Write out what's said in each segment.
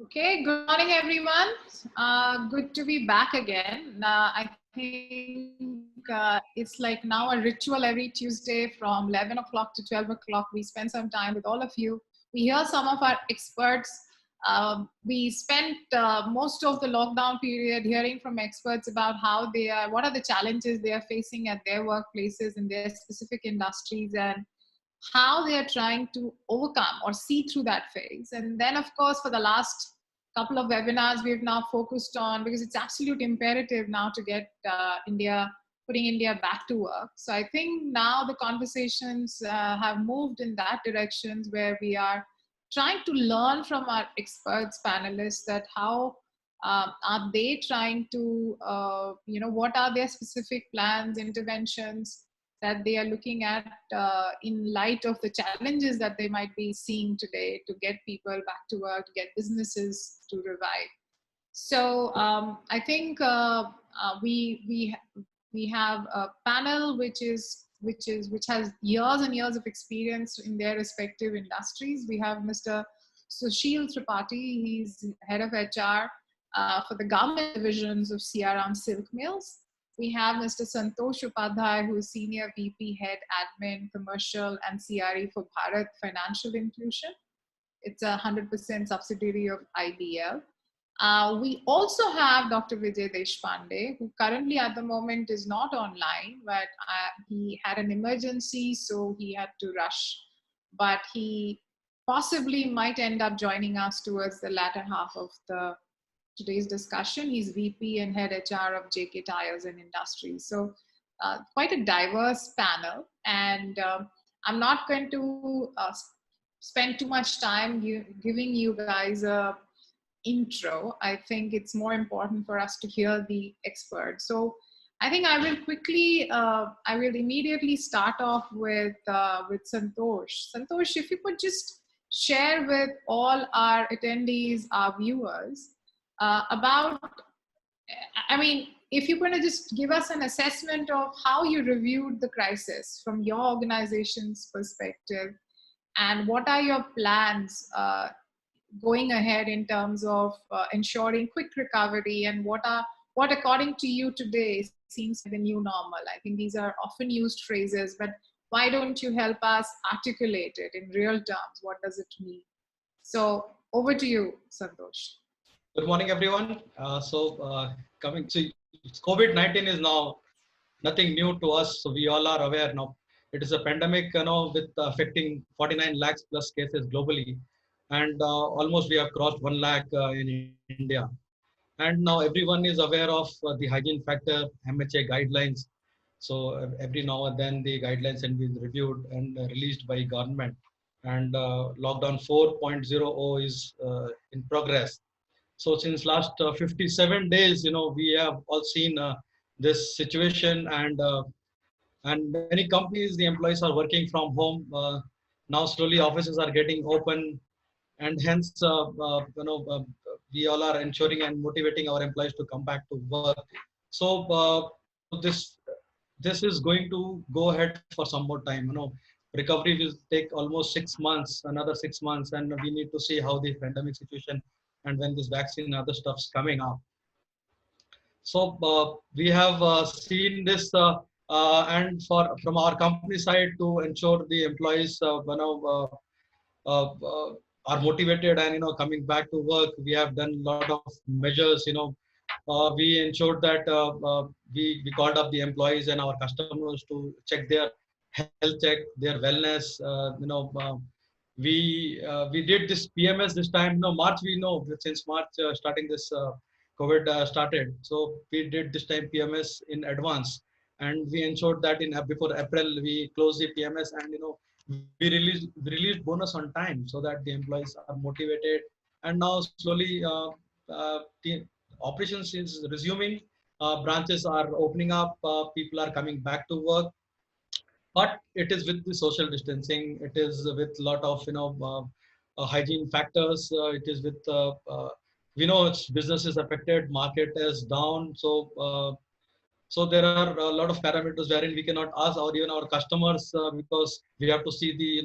Okay, good morning, everyone. Good to be back again. I think it's like now a ritual every Tuesday from 11 o'clock to 12 o'clock. We spend some time with all of you. We hear some of our experts. We spent most of the lockdown period hearing from experts about how they are, what are the challenges they are facing at their workplaces in their specific industries, and how they are trying to overcome or see through that phase. And then, of course, for the last couple of webinars, we've now focused on, because it's absolute imperative now to get putting India back to work. So I think now the conversations have moved in that directions where we are trying to learn from our experts, panelists, that how are they trying to, what are their specific plans, interventions, that they are looking at in light of the challenges that they might be seeing today to get people back to work, to get businesses to revive. So I think we have a panel which has years and years of experience in their respective industries. We have Mr. Sushil Tripathi. He's head of HR for the government divisions of Siyaram Silk Mills. We have Mr. Santosh Upadhyay, who is Senior VP, Head Admin, Commercial and CRE for Bharat Financial Inclusion. It's a 100% subsidiary of IBL. We also have Dr. Vijay Deshpande, who currently at the moment is not online, but he had an emergency, so he had to rush. But he possibly might end up joining us towards the latter half of today's discussion. He's VP and Head HR of JK Tires and Industries. So quite a diverse panel. And I'm not going to spend too much time giving you guys a intro. I think it's more important for us to hear the experts. So I think I will immediately start off with Santosh. Santosh, if you could just share with all our attendees, our viewers, if you're going to just give us an assessment of how you reviewed the crisis from your organization's perspective, and what are your plans going ahead in terms of ensuring quick recovery, and what according to you today seems like the new normal? I think these are often used phrases, but why don't you help us articulate it in real terms? What does it mean? So over to you, Santosh. Good morning, everyone. COVID-19 is now nothing new to us, so we all are aware now. It is a pandemic, with affecting 49 lakhs plus cases globally, and almost we have crossed 1 lakh in India. And now everyone is aware of the hygiene factor, MHA guidelines. So every now and then the guidelines can be reviewed and released by government. And lockdown 4.0 is in progress. So since last 57 days, we have all seen this situation, and many companies, the employees are working from home. Now slowly offices are getting open, and hence, we all are ensuring and motivating our employees to come back to work. So this is going to go ahead for some more time. Recovery will take almost 6 months, another 6 months, and we need to see how the pandemic situation and when this vaccine and other stuff's coming up. So we have seen this, and from our company side to ensure the employees are motivated and coming back to work. We have done a lot of measures. We ensured that we called up the employees and our customers to check their health check, their wellness. We did this PMS this time. March, we know since March starting this COVID started. So we did this time PMS in advance, and we ensured that before April we close the PMS, and we released bonus on time so that the employees are motivated. And now slowly the operations is resuming. Branches are opening up. People are coming back to work. But it is with the social distancing. It is with a lot of hygiene factors. It is with we know it's business is affected, market is down. So there are a lot of parameters wherein we cannot ask even our customers because we have to see the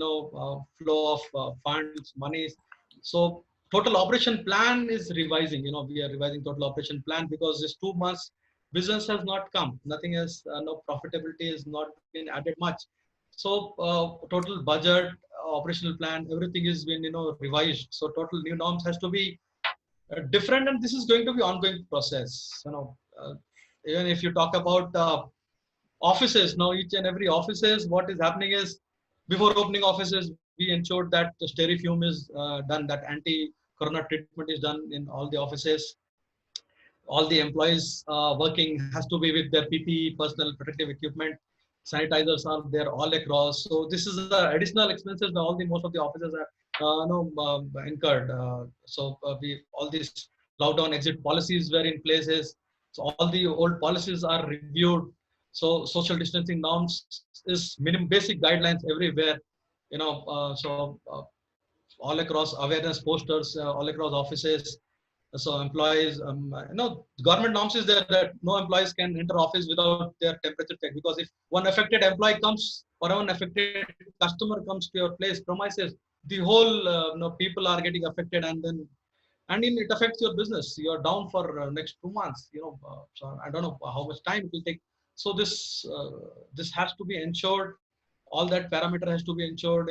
flow of funds, monies. So total operation plan is revising. We are revising total operation plan because this 2 months business has not come, nothing has, no profitability has not been added much. So total budget, operational plan, everything is been revised. So total new norms has to be different, and this is going to be ongoing process. Even if you talk about offices, now each and every offices, what is happening is, before opening offices we ensured that the stereofume is done, that anti corona treatment is done in all the offices. All the employees working has to be with their PPE, personal protective equipment. Sanitizers are there all across. So this is the additional expenses that all the most of the offices are incurred. We all these lockdown exit policies were in places. So all the old policies are reviewed. So social distancing norms is minimum basic guidelines everywhere. All across awareness posters, all across offices. So employees, government norms is there that no employees can enter office without their temperature check, because if one affected employee comes or one affected customer comes to your place premises, the whole people are getting affected, and it affects your business. You are down for next 2 months. So I don't know how much time it will take. So this has to be ensured. All that parameter has to be ensured.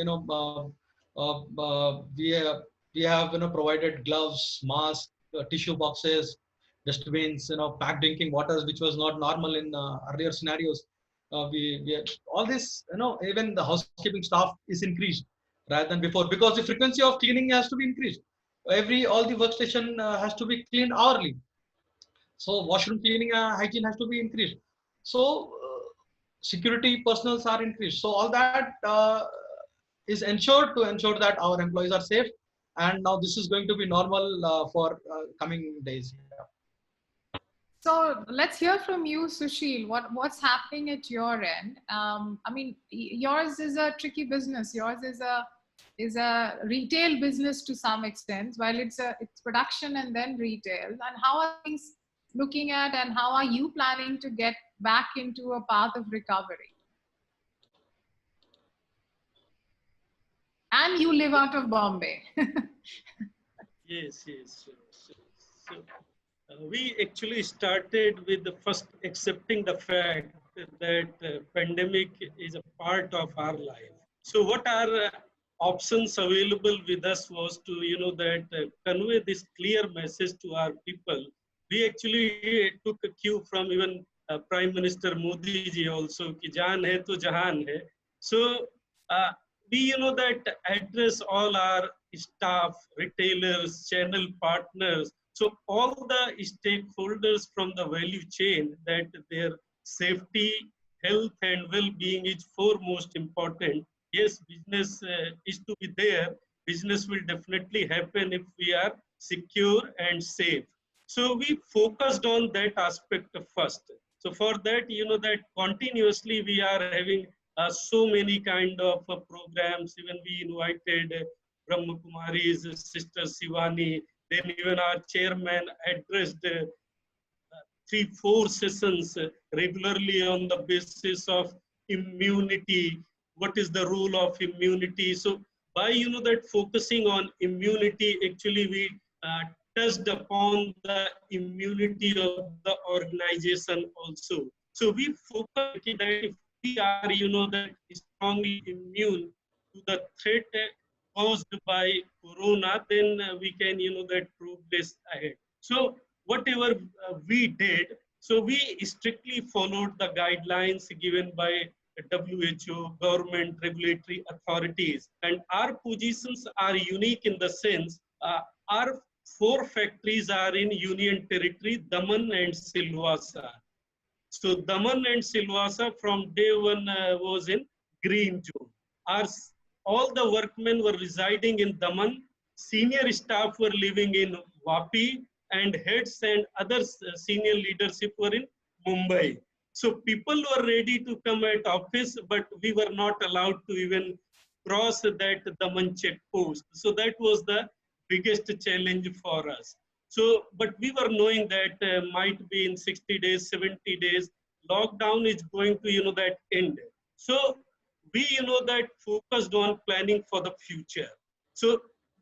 We have provided gloves, masks, tissue boxes, dustbins, packed drinking waters, which was not normal in earlier scenarios. We all this, even the housekeeping staff is increased rather than before, because the frequency of cleaning has to be increased. All the workstation has to be cleaned hourly. So washroom cleaning, hygiene has to be increased. So security personals are increased. So all that is ensured to ensure that our employees are safe. And now this is going to be normal for coming days. Yeah. So let's hear from you, Sushil. What's happening at your end? I mean, yours is a tricky business. Yours is a retail business to some extent, while it's production and then retail. And how are things looking at, and how are you planning to get back into a path of recovery? And you live out of Bombay. Yes, yes. So, we actually started with the first accepting the fact that pandemic is a part of our life. So what are options available with us was to, that convey this clear message to our people. We actually took a cue from even Prime Minister Modi ji also, ki jaan hai to jahan hai. So we, that address all our staff, retailers, channel partners, so all the stakeholders from the value chain, that their safety, health and well-being is foremost important. Yes, business is to be there. Business will definitely happen if we are secure and safe. So we focused on that aspect first. So for that, that continuously we are having so many kind of programs. Even we invited Brahma Kumari's sister Shivani. Then even our chairman addressed 3-4 sessions regularly on the basis of immunity. What is the role of immunity? So by that focusing on immunity, actually we touched upon the immunity of the organization also. So we focus that if we are that strongly immune to the threat caused by corona, then we can that progress ahead. So whatever we did, so we strictly followed the guidelines given by WHO, government, regulatory authorities. And our positions are unique in the sense, our 4 factories are in Union Territory, Daman and Silvassa. So Daman and Silvassa from day one was in green zone. Our, all the workmen were residing in Daman, senior staff were living in Vapi, and heads and other senior leadership were in Mumbai. So people were ready to come at office, but we were not allowed to even cross that Daman check post. So that was the biggest challenge for us. So, but we were knowing that might be in 60 days, 70 days, lockdown is going to, that end. So we, that focused on planning for the future. So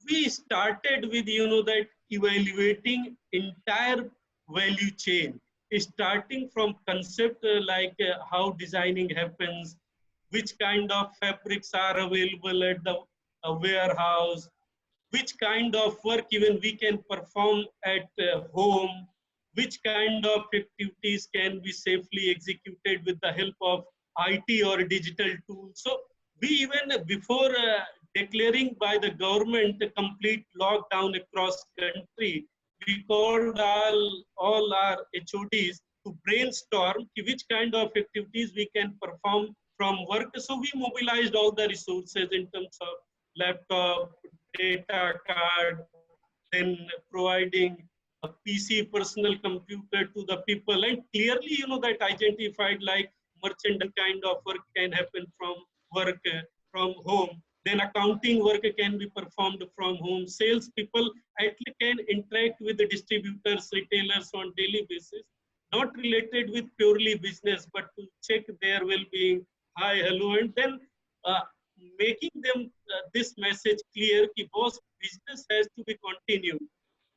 we started with, that evaluating entire value chain, starting from concept like how designing happens, which kind of fabrics are available at the warehouse, which kind of work even we can perform at home, which kind of activities can be safely executed with the help of IT or digital tools. So we even before declaring by the government a complete lockdown across country, we called all our HODs to brainstorm which kind of activities we can perform from work. So we mobilized all the resources in terms of laptop, data card, then providing a PC personal computer to the people, and clearly that identified like merchant kind of work can happen from work from home, then accounting work can be performed from home, sales people actually can interact with the distributors, retailers on daily basis, not related with purely business but to check their well-being, hi, hello, and then uh, making them this message clear कि boss business has to be continued.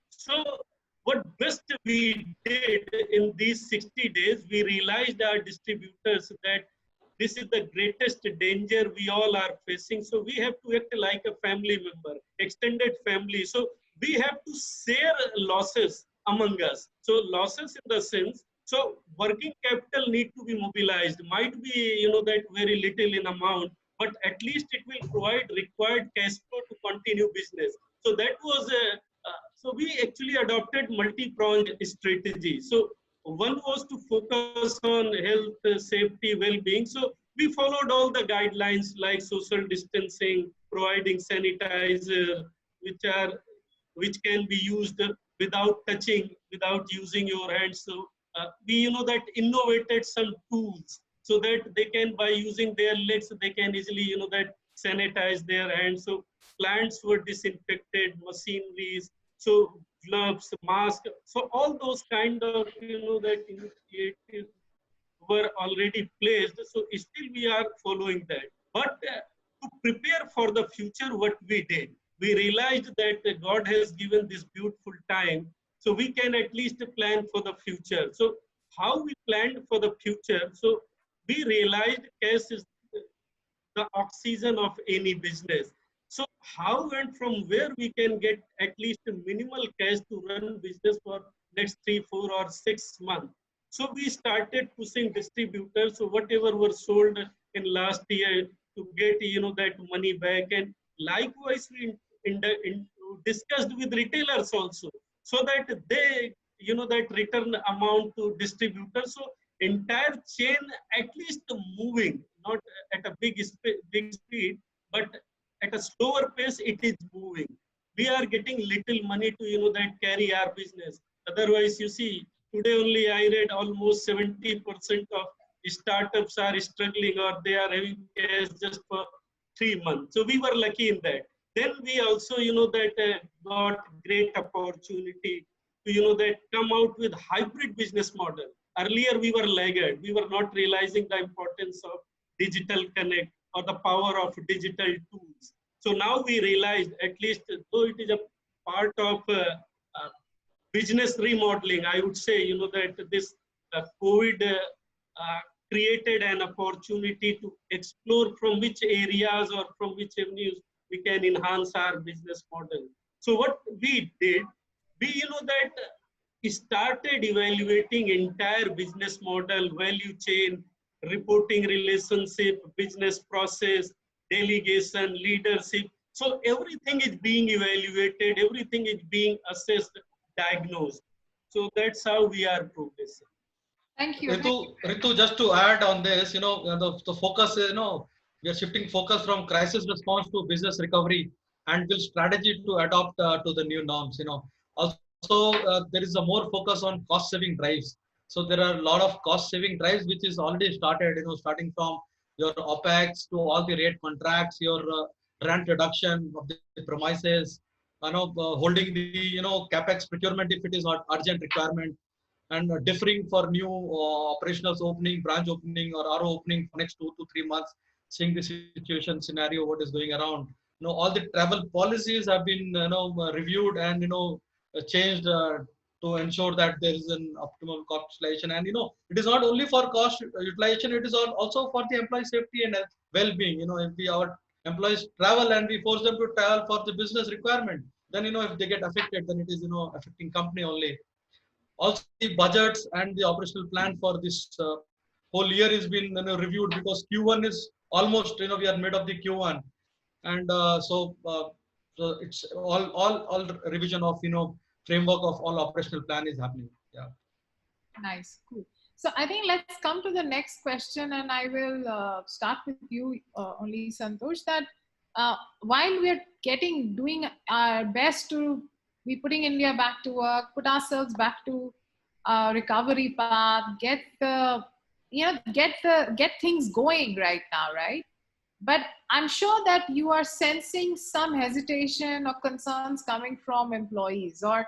So what best we did in these 60 days, we realized our distributors that this is the greatest danger we all are facing. So we have to act like a family member, extended family. So we have to share losses among us. So losses in the sense, so working capital need to be mobilized. Might be, that very little in amount, but at least it will provide required cash flow to continue business. So that was a so we actually adopted multi-pronged strategy. So one was to focus on health, safety, well-being. So we followed all the guidelines like social distancing, providing sanitizer, which can be used without touching, without using your hands. So we that innovated some tools so that they can, by using their legs, they can easily that sanitize their hands. So plants were disinfected, machineries, so gloves, mask, so all those kind of that initiatives were already placed. So still we are following that. But to prepare for the future, what we did, we realized that God has given this beautiful time, so we can at least plan for the future. So how we planned for the future? So we realized cash is the oxygen of any business. So how and from where we can get at least a minimal cash to run business for next 3, 4, or 6 months. So we started pushing distributors. So whatever were sold in last year to get that money back, and likewise we discussed with retailers also, so that they that return amount to distributors. So entire chain at least moving, not at a big speed, but at a slower pace it is moving. We are getting little money to that carry our business. Otherwise, you see, today only I read almost 70% of startups are struggling, or they are having cash just for 3 months. So we were lucky in that. Then we also that got great opportunity to that come out with hybrid business model. Earlier we were laggard. We were not realizing the importance of digital connect or the power of digital tools. So now we realized, at least though it is a part of uh, business remodeling, I would say, that this COVID created an opportunity to explore from which areas or from which avenues we can enhance our business model. So what we did, we, that started evaluating entire business model, value chain, reporting relationship, business process, delegation, leadership. So everything is being evaluated, everything is being assessed, diagnosed. So that's how we are progressing. Thank you. Ritu, just to add on this, the focus, we are shifting focus from crisis response to business recovery and build strategy to adopt to the new norms. Also, there is a more focus on cost saving drives. So there are a lot of cost saving drives which is already started. Starting from your OPEX to all the rate contracts, your rent reduction of the premises, holding the capex procurement if it is not urgent requirement, and differing for new operationals opening, branch opening or RO opening for next 2 to 3 months, seeing the situation scenario, what is going around. all the travel policies have been reviewed and changed to ensure that there is an optimal cost utilization. And it is not only for cost utilization, it is also for the employee safety and well-being. If our employees travel and we force them to travel for the business requirement, then if they get affected, then it is affecting company only. Also, the budgets and the operational plan for this whole year is been reviewed, because Q1 is almost we are mid of the Q1, and so it's all revision of framework of all operational plan is happening. Yeah. Nice, cool. So I think let's come to the next question, and I will start with you only, Santosh. That while we are doing our best to be putting India back to work, put ourselves back to recovery path, get things going right now, right? But I'm sure that you are sensing some hesitation or concerns coming from employees, or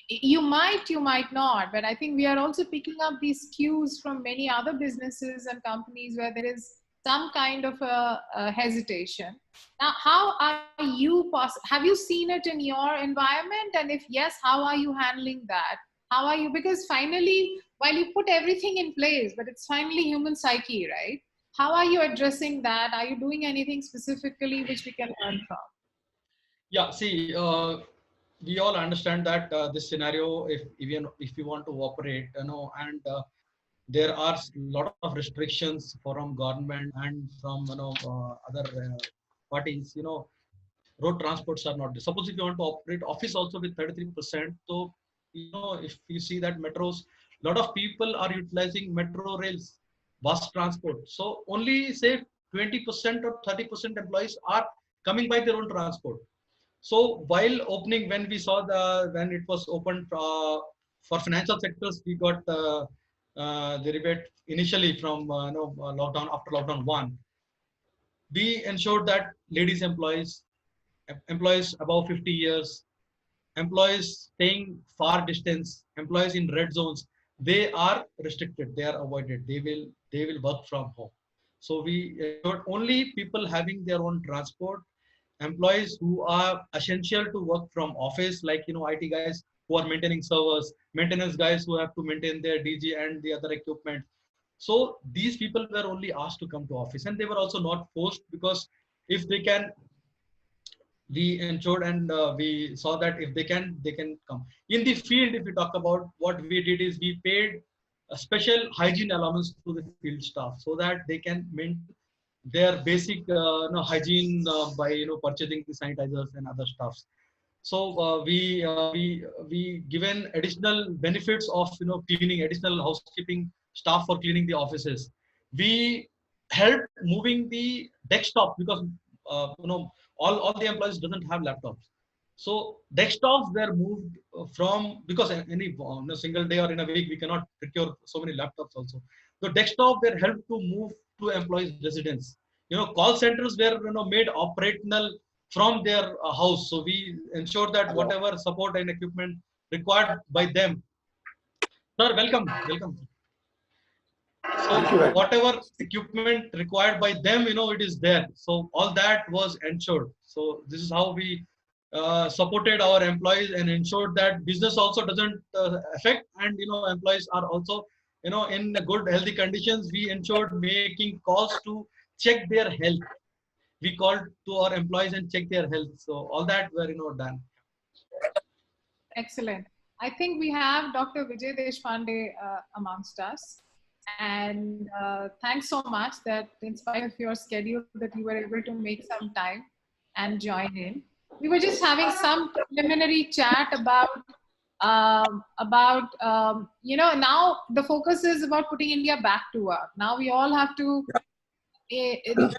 you might not, but I think we are also picking up these cues from many other businesses and companies where there is some kind of a hesitation. Now, how are you, have you seen it in your environment? And if yes, how are you handling that? How are you, because finally, while you put everything in place, but it's finally human psyche, right? How are you addressing that? Are you doing anything specifically which we can learn from? Yeah, see, we all understand that this scenario, if even if you want to operate, and there are a lot of restrictions from government and from other parties. Road transports are not. Suppose if you want to operate office also with 33%, so if you see that metros, a lot of people are utilizing metro rails, bus transport. So only say 20% or 30% employees are coming by their own transport. So while opening, when it was opened for financial sectors, we got the rebate initially from lockdown, after lockdown one. We ensured that ladies employees above 50 years, employees staying far distance, employees in red zones, they are restricted, they are avoided, they will work from home. So we ensured only people having their own transport, employees who are essential to work from office, like IT guys who are maintaining servers, maintenance guys who have to maintain their DG and the other equipment. So these people were only asked to come to office, and they were also not forced, because if they can, we ensured and we saw that if they can come in the field. If we talk about, what we did is we paid a special hygiene allowance to the field staff, so that they can maintain their basic hygiene by purchasing the sanitizers and other stuffs. So we given additional benefits of cleaning, additional housekeeping staff for cleaning the offices. We helped moving the desktop, because all the employees doesn't have laptops. So desktops were moved from, because any in a single day or in a week we cannot procure so many laptops also. The desktop were helped to move to employees' residence. Call centers were made operational from their house. So we ensure that whatever support and equipment required by them. Sir, welcome. So whatever equipment required by them, it is there. So all that was ensured. So this is how we supported our employees and ensured that business also doesn't affect, and employees are also in good healthy conditions. We ensured making calls to check their health. We called to our employees and check their health. So all that were done. Excellent. I think we have Dr. Vijay Deshpande amongst us. And thanks so much that in spite of your schedule that you were able to make some time and join in. We were just having some preliminary chat about now the focus is about putting India back to work. Now we all have to, 2 months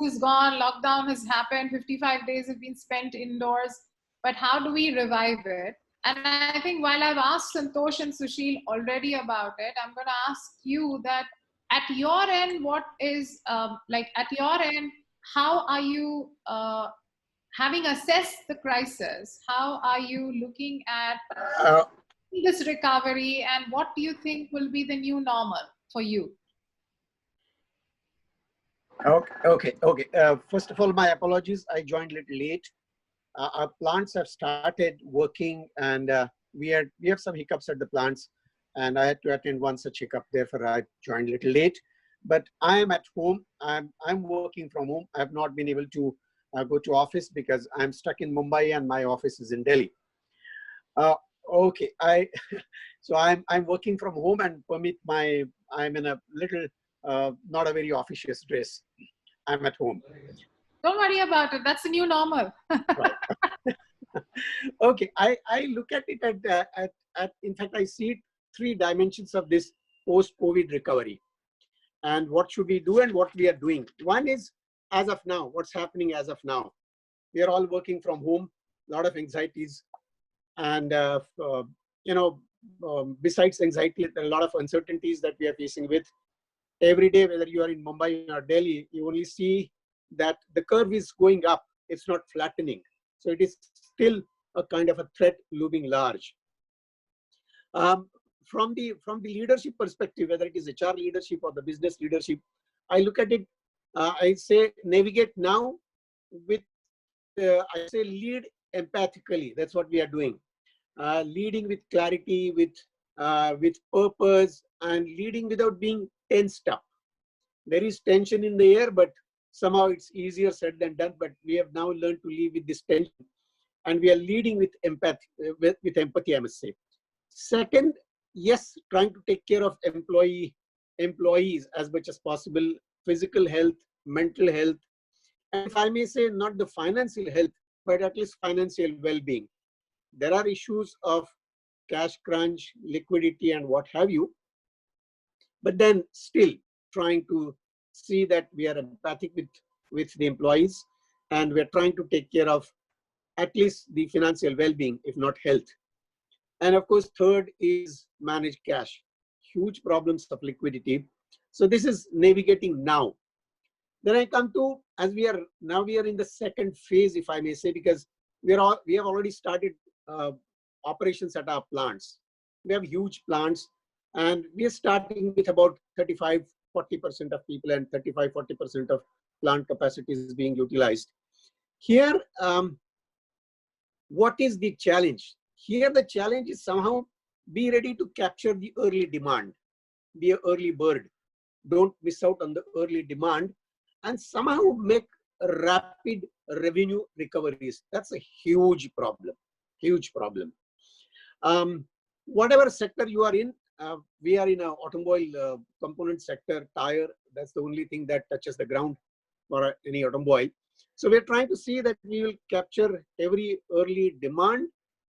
is gone, lockdown has happened, 55 days have been spent indoors, but how do we revive it? And I think while I've asked Santosh and Sushil already about it, I'm going to ask you that at your end, what is, at your end, how are you, having assessed the crisis, how are you looking at this recovery, and what do you think will be the new normal for you? Okay. First of all, my apologies. I joined a little late. Our plants have started working, and we have some hiccups at the plants, and I had to attend one such hiccup. Therefore, I joined a little late. But I am at home. I'm working from home. I have not been able to go to office because I'm stuck in Mumbai and my office is in Delhi. Uh, okay, so I'm working from home, and permit I'm in a little not a very officious dress. I'm at home. Don't worry about it. That's the new normal. Right. Okay, I look at it at in fact I see three dimensions of this post-COVID recovery, and what should we do and what we are doing. One is, as of now, what's happening as of now. We are all working from home, a lot of anxieties, and besides anxiety, there are a lot of uncertainties that we are facing with. Every day, whether you are in Mumbai or Delhi, you only see that the curve is going up. It's not flattening. So it is still a kind of a threat looming large. From the leadership perspective, whether it is HR leadership or the business leadership, I look at it, I say navigate now with, I say lead empathically. That's what we are doing. Leading with clarity, with purpose, and leading without being tensed up. There is tension in the air, but somehow it's easier said than done. But we have now learned to live with this tension, and we are leading with empathy. With empathy, I must say. Second, yes, trying to take care of employees as much as possible, physical health, mental health, and if I may say, not the financial health, but at least financial well-being. There are issues of cash crunch, liquidity, and what have you, but then still trying to see that we are empathic with the employees, and we're trying to take care of at least the financial well-being, if not health. And of course, third is manage cash. Huge problems of liquidity. So this is navigating now. Then I come to, as we are in the second phase, if I may say, because we have already started operations at our plants. We have huge plants, and we are starting with about 35-40% of people, and 35-40% of plant capacity is being utilized. Here, what is the challenge? Here, the challenge is somehow be ready to capture the early demand, be an early bird. Don't miss out on the early demand, and somehow make rapid revenue recoveries. That's a huge problem, huge problem. Whatever sector you are in, we are in an automobile component sector, Tyre. That's the only thing that touches the ground for any automobile. So we're trying to see that we will capture every early demand,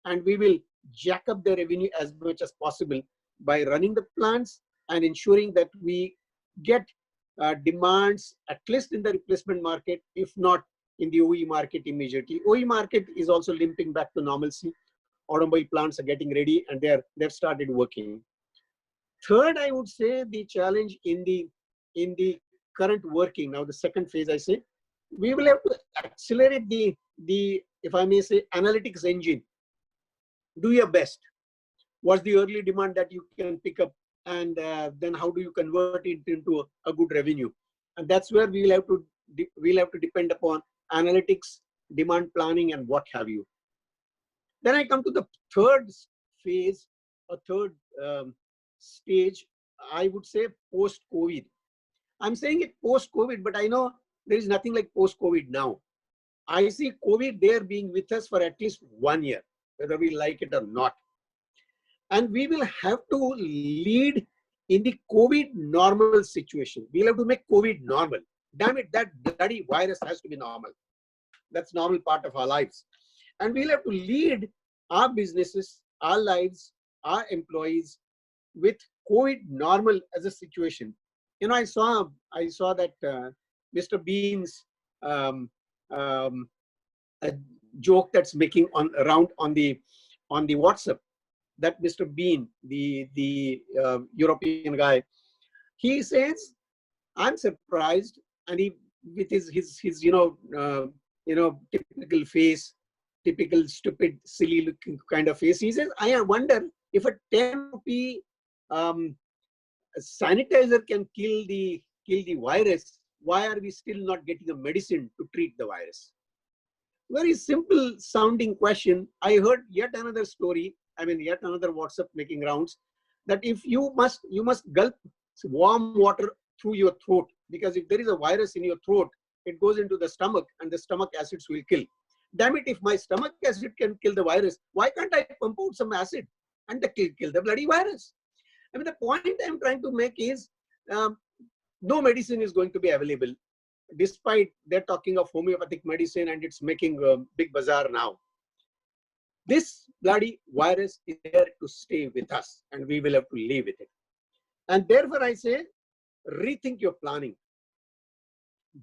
and we will jack up the revenue as much as possible by running the plants and ensuring that we get demands at least in the replacement market, if not in the OE market immediately. OE market is also limping back to normalcy. Automobile plants are getting ready, and they've started working. Third, I would say the challenge in the current working, now the second phase, I say, we will have to accelerate the if I may say, analytics engine. Do your best. What's the early demand that you can pick up, and then how do you convert it into a good revenue? And that's where we'll have to depend upon analytics, demand planning, and what have you. Then I come to the third phase, a third stage, I would say post-COVID. I'm saying it post-COVID, but I know there is nothing like post-COVID now. I see COVID there being with us for at least 1 year, whether we like it or not. And we will have to lead in the COVID normal situation. We'll have to make COVID normal. Damn it, that bloody virus has to be normal. That's normal part of our lives. And we'll have to lead our businesses, our lives, our employees with COVID normal as a situation. You know, I saw that Mr. Bean's a joke that's making around on the WhatsApp, that Mr. Bean, the European guy, he says, "I'm surprised," and he with his typical face, typical stupid, silly looking kind of face, he says, "I wonder if a 10 rupee sanitizer can kill the virus. why are we still not getting a medicine to treat the virus? Very simple sounding question. I heard yet another story, yet another WhatsApp making rounds, that if you must gulp warm water through your throat, because if there is a virus in your throat, it goes into the stomach and the stomach acids will kill. Damn it, if my stomach acid can kill the virus, why can't I pump out some acid and kill the bloody virus? The point I'm trying to make is no medicine is going to be available, despite they're talking of homeopathic medicine and it's making a big bazaar now. This bloody virus is there to stay with us and we will have to live with it. And therefore I say, rethink your planning.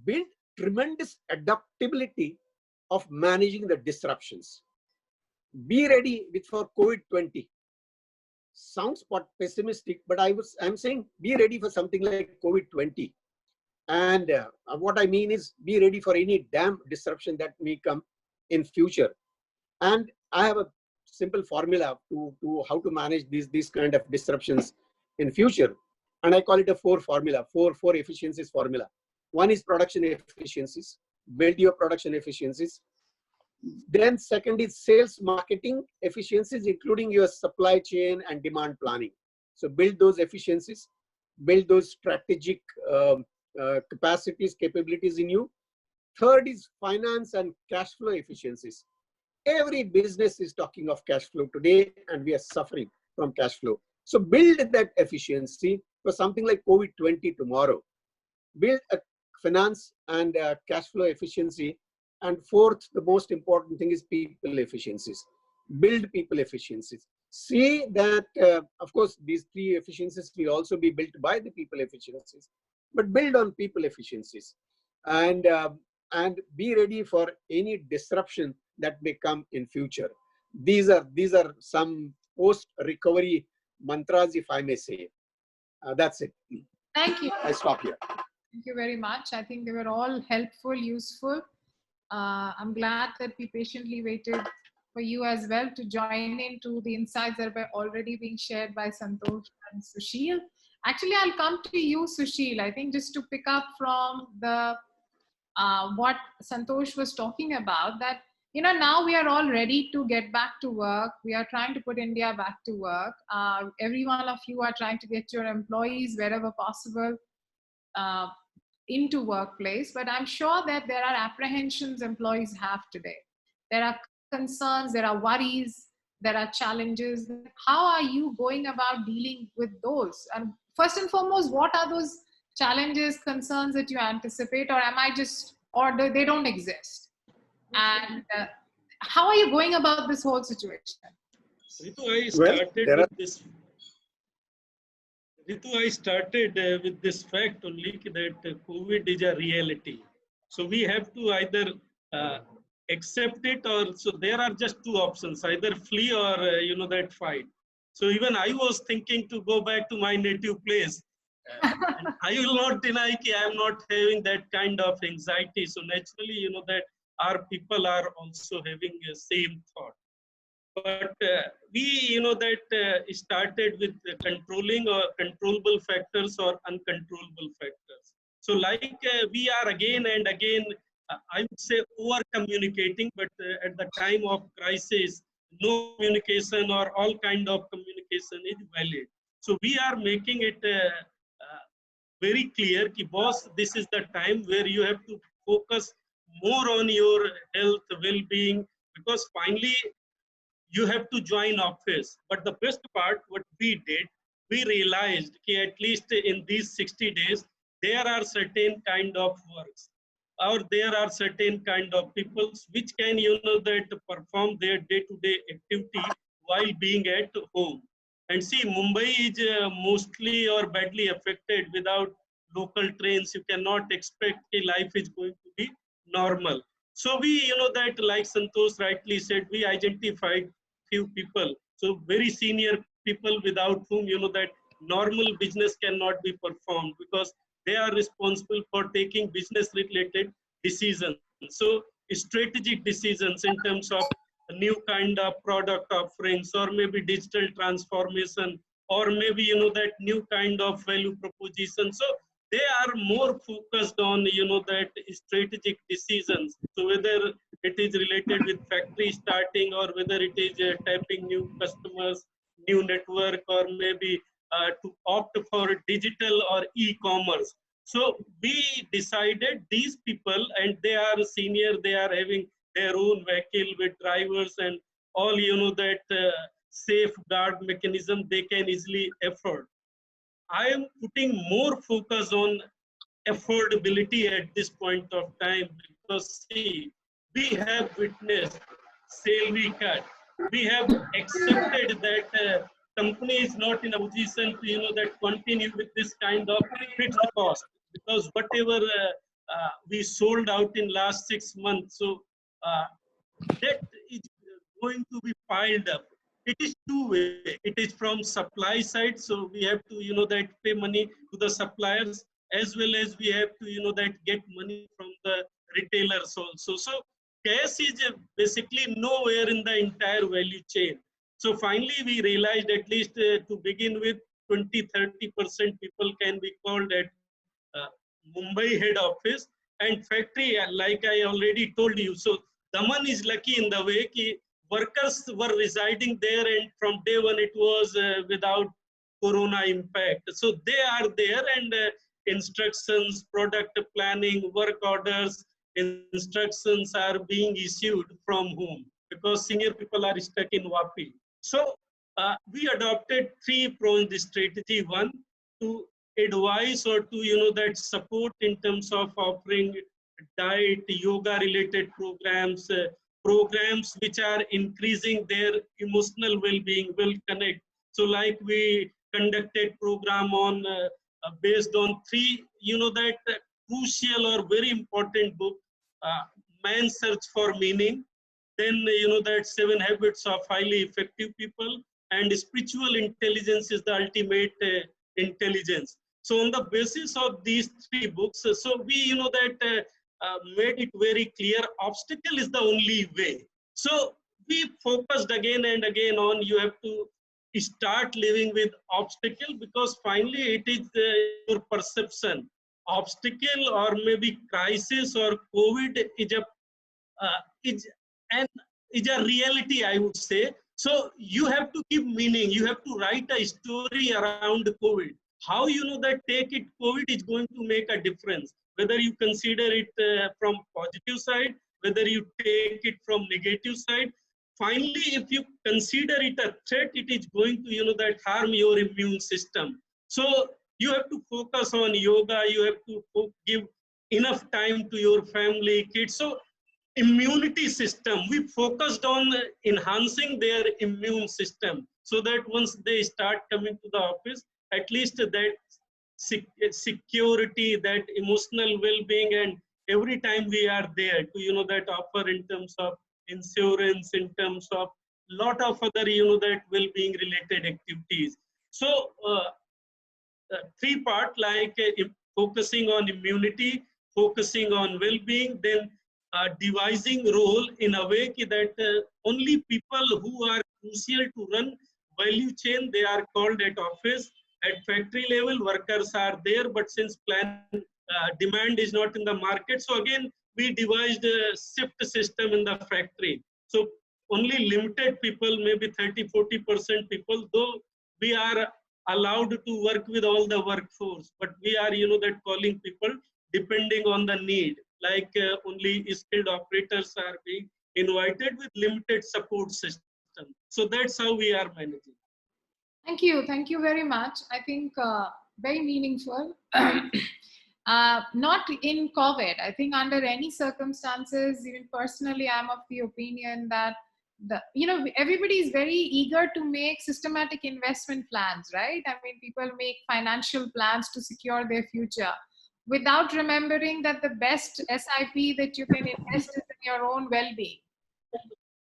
Build tremendous adaptability of managing the disruptions. Be ready for COVID-20. Sounds pessimistic, but I'm saying be ready for something like COVID-20. And what I mean is be ready for any damn disruption that may come in future. And I have a simple formula to how to manage these kind of disruptions in future. And I call it a four efficiencies formula. One is production efficiencies. Build your production efficiencies. Then second is sales marketing efficiencies, including your supply chain and demand planning. So build those efficiencies, build those strategic capacities, capabilities in you. Third is finance and cash flow efficiencies. Every business is talking of cash flow today and we are suffering from cash flow. So build that efficiency for something like COVID-20 tomorrow. Build a finance and cash flow efficiency. And fourth, the most important thing is people efficiencies. Build people efficiencies. See that, of course, these three efficiencies will also be built by the people efficiencies, but build on people efficiencies and be ready for any disruption that may come in future. These are some post-recovery mantras, if I may say. That's it. Thank you. I stop here. Thank you very much. I think they were all helpful, useful. I'm glad that we patiently waited for you as well to join into the insights that were already being shared by Santosh and Sushil. Actually, I'll come to you, Sushil. I think just to pick up from the what Santosh was talking about, that now we are all ready to get back to work. We are trying to put India back to work. Every one of you are trying to get your employees wherever possible into workplace, but I'm sure that there are apprehensions employees have today. There are concerns, there are worries, there are challenges. How are you going about dealing with those? And first and foremost, what are those challenges, concerns that you anticipate, or they don't exist? And how are you going about this whole situation? Ritu, I started with this fact only that COVID is a reality. So we have to either accept it, or so there are just two options: either flee or that fight. So even I was thinking to go back to my native place. And I will not deny that I am not having that kind of anxiety. So naturally, that our people are also having the same thought. But we, started with controlling or controllable factors or uncontrollable factors. So like we are again and again, I would say over communicating, but at the time of crisis, no communication or all kind of communication is valid. So we are making it very clear ki boss, this is the time where you have to focus more on your health, well-being, because finally you have to join office. But the best part, what we did, we realized that at least in these 60 days, there are certain kind of works, or there are certain kind of people which can, that perform their day-to-day activity while being at home. And see, Mumbai is mostly or badly affected. Without local trains, you cannot expect a life is going to be normal. So we, that like Santosh rightly said, we identified few people, so very senior people without whom that normal business cannot be performed, because they are responsible for taking business related decisions. So strategic decisions in terms of a new kind of product offerings, or maybe digital transformation, or maybe that new kind of value proposition. So they are more focused on, that strategic decisions. So whether it is related with factory starting, or whether it is tapping new customers, new network, or maybe to opt for digital or e-commerce. So we decided these people, and they are senior, they are having their own vehicle with drivers and all, that safeguard mechanism they can easily afford. I am putting more focus on affordability at this point of time, because see, we have witnessed salary cut. We have accepted that company is not in a position to, that continue with this kind of fixed cost, because whatever we sold out in last 6 months, so uh, that is going to be piled up. It is two-way. It is from supply side, so we have to, that pay money to the suppliers, as well as we have to, that get money from the retailers also. So cash is basically nowhere in the entire value chain. So finally, we realized, at least to begin with, 20–30% people can be called at uh, Mumbai head office, and factory, like I already told you. So Daman is lucky in the way that workers were residing there, and from day one it was without corona impact. So they are there, and instructions, product planning, work orders, instructions are being issued from home, because senior people are stuck in Vapi. So we adopted three-pronged strategy. One, to advise or to, that support in terms of offering diet, yoga related programs, programs which are increasing their emotional well-being, will connect. So like we conducted program on based on three, that crucial or very important book, uh, Man's Search for Meaning, then, that 7 Habits of Highly Effective People, and Spiritual Intelligence is the ultimate intelligence. So on the basis of these three books, so we, that made it very clear, obstacle is the only way. So we focused again and again on, you have to start living with obstacle, because finally it is your perception. Obstacle or maybe crisis or COVID is a is an is a reality, I would say. So you have to give meaning. You have to write a story around COVID. How, that take it COVID is going to make a difference. Whether you consider it from positive side, whether you take it from negative side. Finally, if you consider it a threat, it is going to, that harm your immune system. So you have to focus on yoga. You have to give enough time to your family, kids. So immunity system, we focused on enhancing their immune system, so that once they start coming to the office, at least that security, that emotional well-being, and every time we are there to, that offer in terms of insurance, in terms of lot of other, that well-being related activities. So three part, like focusing on immunity, focusing on well-being, then devising role in a way that only people who are crucial to run value chain, they are called at office. At factory level, workers are there, but since demand is not in the market, so again we devised a shift system in the factory. So only limited people, maybe 30–40% people, though we are allowed to work with all the workforce, but we are, that calling people depending on the need, like only skilled operators are being invited with limited support system. So that's how we are managing. Thank you. Thank you very much. I think very meaningful. Not in COVID. I think under any circumstances, even personally, I'm of the opinion that everybody is very eager to make systematic investment plans, right? I mean, people make financial plans to secure their future without remembering that the best SIP that you can invest is in your own well-being.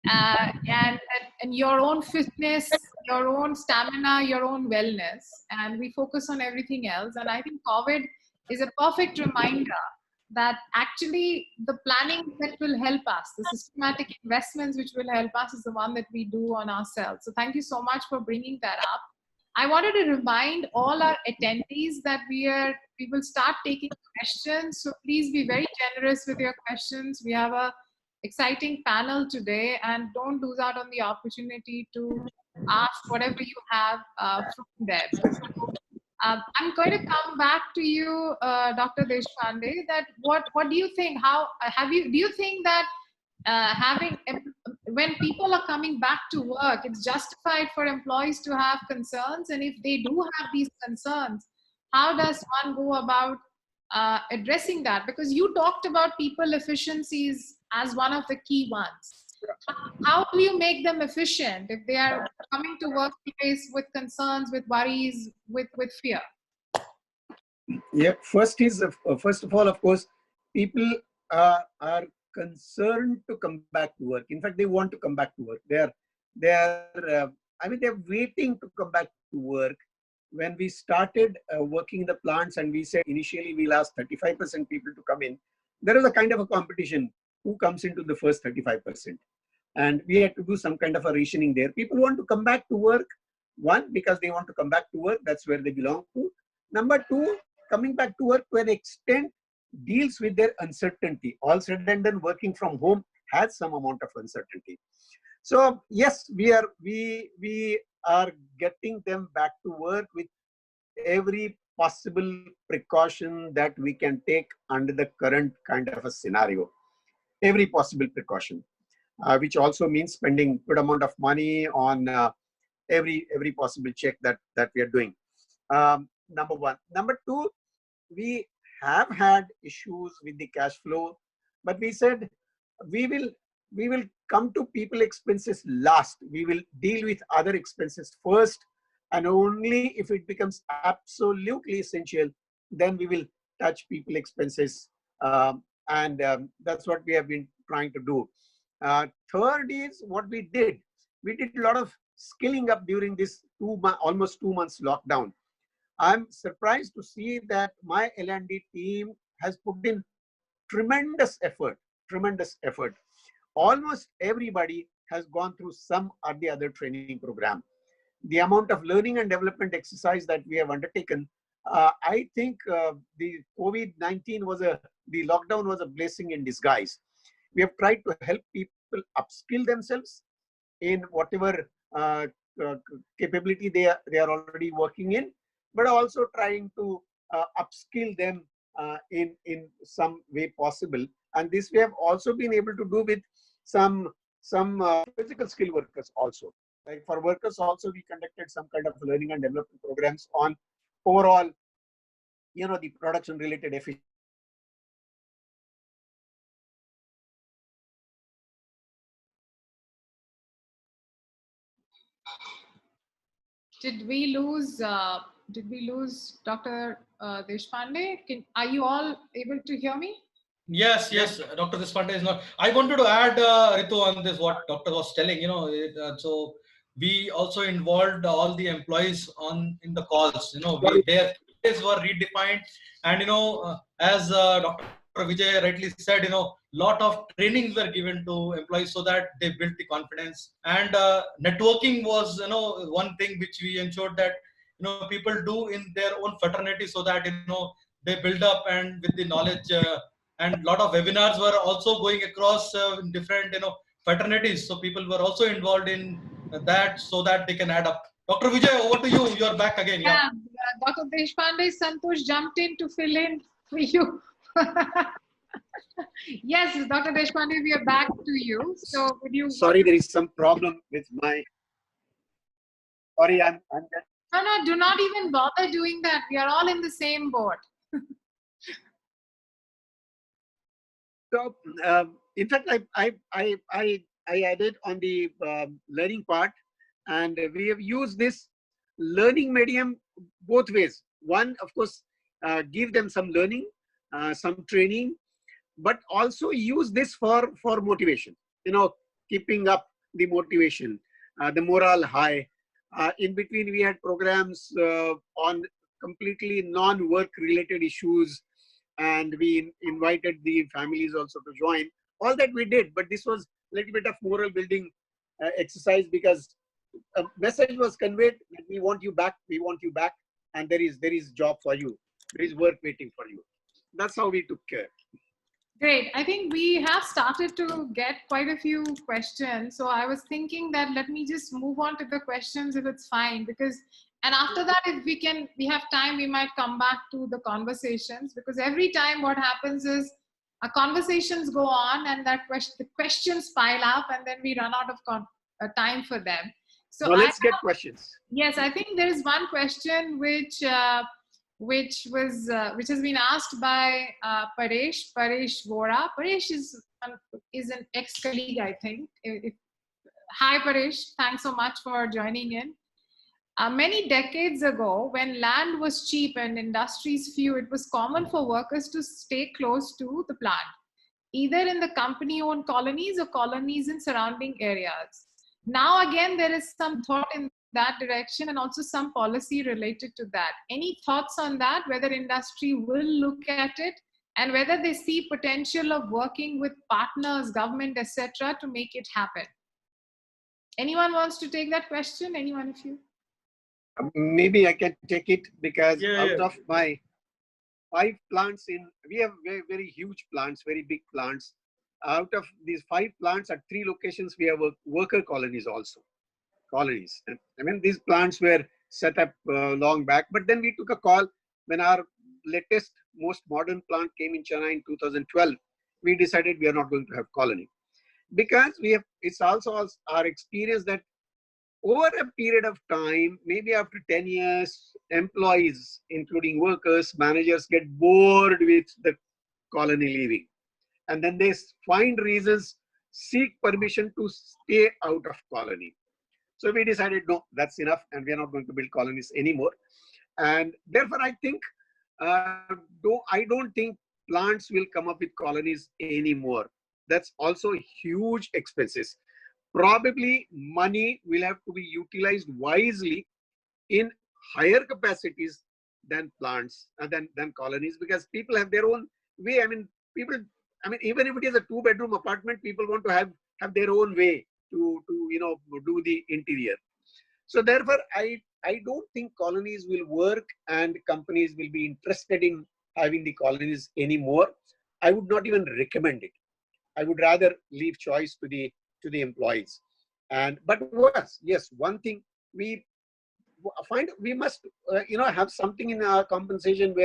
And your own fitness, your own stamina, your own wellness, and we focus on everything else. And I think COVID is a perfect reminder that actually the planning that will help us, the systematic investments which will help us, is the one that we do on ourselves. So thank you so much for bringing that up. I wanted to remind all our attendees that we will start taking questions. So please be very generous with your questions. We have a exciting panel today, and don't lose out on the opportunity to ask whatever you have from there. I'm going to come back to you, Dr. Deshpande. That what do you think? How do you think that when people are coming back to work, it's justified for employees to have concerns, and if they do have these concerns, how does one go about addressing that? Because you talked about people efficiencies as one of the key ones. How do you make them efficient if they are coming to workplace with concerns, with worries, with fear? Yeah, first of all, of course, people are concerned to come back to work. In fact, they want to come back to work. I mean, they're waiting to come back to work. When we started working in the plants, and we said initially we'll ask 35% people to come in, there is a kind of a competition who comes into the first 35%. And we had to do some kind of a rationing there. People want to come back to work, one, because they want to come back to work. That's where they belong to. Number two, coming back to work to an extent deals with their uncertainty. All said and done, working from home has some amount of uncertainty. So yes, we are getting them back to work with every possible precaution that we can take under the current kind of a scenario. Every possible precaution, which also means spending good amount of money on every possible check that we are doing. Number one. Number two, we have had issues with the cash flow, but we said we will come to people expenses last. We will deal with other expenses first, and only if it becomes absolutely essential, then we will touch people expenses. That's what we have been trying to do. Third is what we did. We did a lot of skilling up during this almost 2 months lockdown. I'm surprised to see that my L&D team has put in tremendous effort. Almost everybody has gone through some or the other training program. The amount of learning and development exercise that we have undertaken, I think the COVID-19 the lockdown was a blessing in disguise. We have tried to help people upskill themselves in whatever capability they are already working in, but also trying to upskill them in some way possible. And this we have also been able to do with some physical skill workers also. Like for workers also, we conducted some kind of learning and development programs on overall, the production related efficiency. Did we lose Dr. Deshpande? Are you all able to hear me? Yes, Dr. Deshpande is not. I wanted to add, Ritu, on this, what doctor was telling, so we also involved all the employees in the calls, their cases were redefined. And, as Dr. Vijay rightly said, lot of trainings were given to employees so that they built the confidence. And networking was, one thing which we ensured that, people do in their own fraternity so that, they build up and with the knowledge. And a lot of webinars were also going across in different fraternities, so people were also involved in that so that they can add up. Dr. Vijay, over to you. You're back again. Yeah. Dr. Deshpande, Santosh jumped in to fill in for you. Yes, Dr. Deshpande, we are back to you. So would you? Sorry, there is some problem with my. Sorry, I'm. No, do not even bother doing that. We are all in the same boat. So, in fact, I added on the learning part, and we have used this learning medium both ways. One, of course, give them some learning, some training, but also use this for motivation. Keeping up the motivation, the morale high. In between, we had programs on completely non-work related issues, and we invited the families also to join. All that we did, but this was a little bit of moral building exercise, because a message was conveyed that we want you back, and there is job for you, there is work waiting for you. That's how we took care. Great. I think we have started to get quite a few questions. So I was thinking that let me just move on to the questions if it's fine, because, and after that, if we have time, we might come back to the conversations, because every time what happens is our conversations go on and the questions pile up and then we run out of time for them. So Now let's get questions. Yes, I think there is one question which has been asked by Paresh Vora. Paresh is an ex-colleague, I think. Hi, Paresh. Thanks so much for joining in. Many decades ago, when land was cheap and industries few, it was common for workers to stay close to the plant, either in the company-owned colonies or colonies in surrounding areas. Now, again, there is some thought in that direction and also some policy related to that. Any thoughts on that, whether industry will look at it and whether they see potential of working with partners, government, etc., to make it happen? Anyone wants to take that question? Anyone of you? Maybe I can take it, because out of my 5 plants we have very, very huge plants, very big plants. Out of these 5 plants at 3 locations, we have worker colonies also. Colonies. I mean, these plants were set up long back, but then we took a call when our latest, most modern plant came in Chennai in 2012. We decided we are not going to have colony, because it's also our experience that over a period of time, maybe after 10 years, employees, including workers, managers, get bored with the colony living. And then they find reasons, seek permission to stay out of colony. So we decided, no, that's enough, and we are not going to build colonies anymore. And therefore, I think, I don't think plants will come up with colonies anymore. That's also huge expenses. Probably money will have to be utilized wisely in higher capacities than plants and than colonies, because people have their own way. I mean, even if it is a 2-bedroom apartment, people want to have their own way to do the interior. So therefore, I don't think colonies will work and companies will be interested in having the colonies anymore. I would not even recommend it. I would rather leave choice to the employees. But yes, one thing we find, we must have something in our compensation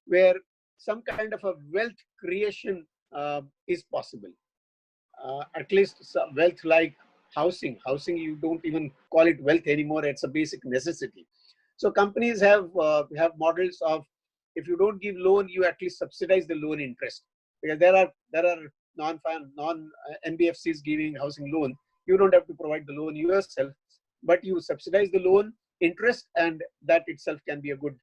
where some kind of a wealth creation is possible. At least some wealth like housing. Housing, you don't even call it wealth anymore. It's a basic necessity. So companies have models of, if you don't give loan, you at least subsidize the loan interest, because there are non-NBFCs giving housing loan. You don't have to provide the loan yourself, but you subsidize the loan interest, and that itself can be a good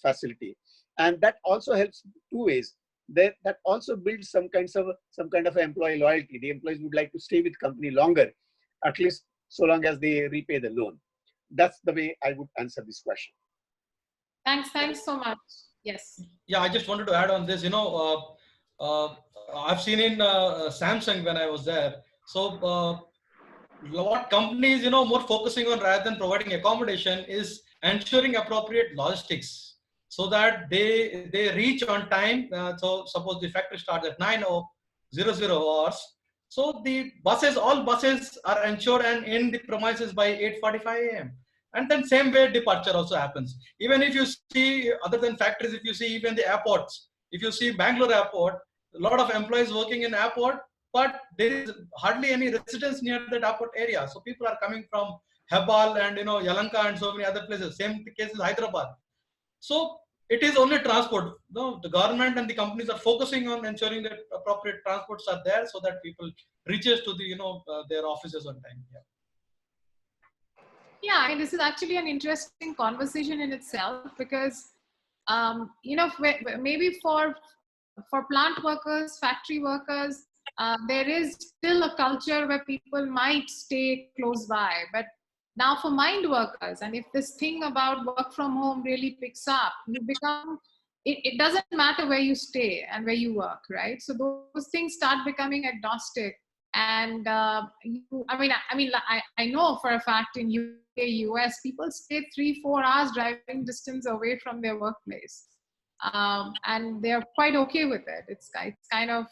facility. And that also helps 2 ways. That also builds some kind of employee loyalty. The employees would like to stay with company longer, at least so long as they repay the loan. That's the way I would answer this question. Thanks so much. Yes. Yeah, I just wanted to add on this. I've seen in Samsung when I was there. So what companies more focusing on, rather than providing accommodation, is ensuring appropriate logistics, so that they reach on time. So suppose the factory starts at 9:00 hours. So all buses are ensured and in the premises by 8:45 a.m. And then same way departure also happens. Even if you see, other than factories, if you see even the airports, if you see Bangalore airport, a lot of employees working in airport, but there is hardly any residents near that airport area. So people are coming from Hebal and Yalanka and so many other places. Same case is Hyderabad. So it is only transport. No, the government and the companies are focusing on ensuring that appropriate transports are there, so that people reaches to the their offices on time. Yeah, I mean, this is actually an interesting conversation in itself, because maybe for plant workers, factory workers, there is still a culture where people might stay close by. But now for mind workers, and if this thing about work from home really picks up, it doesn't matter where you stay and where you work, right? So those things start becoming agnostic. And I know for a fact in UK, US, people stay 3-4 hours driving distance away from their workplace, and they're quite okay with it. It kind of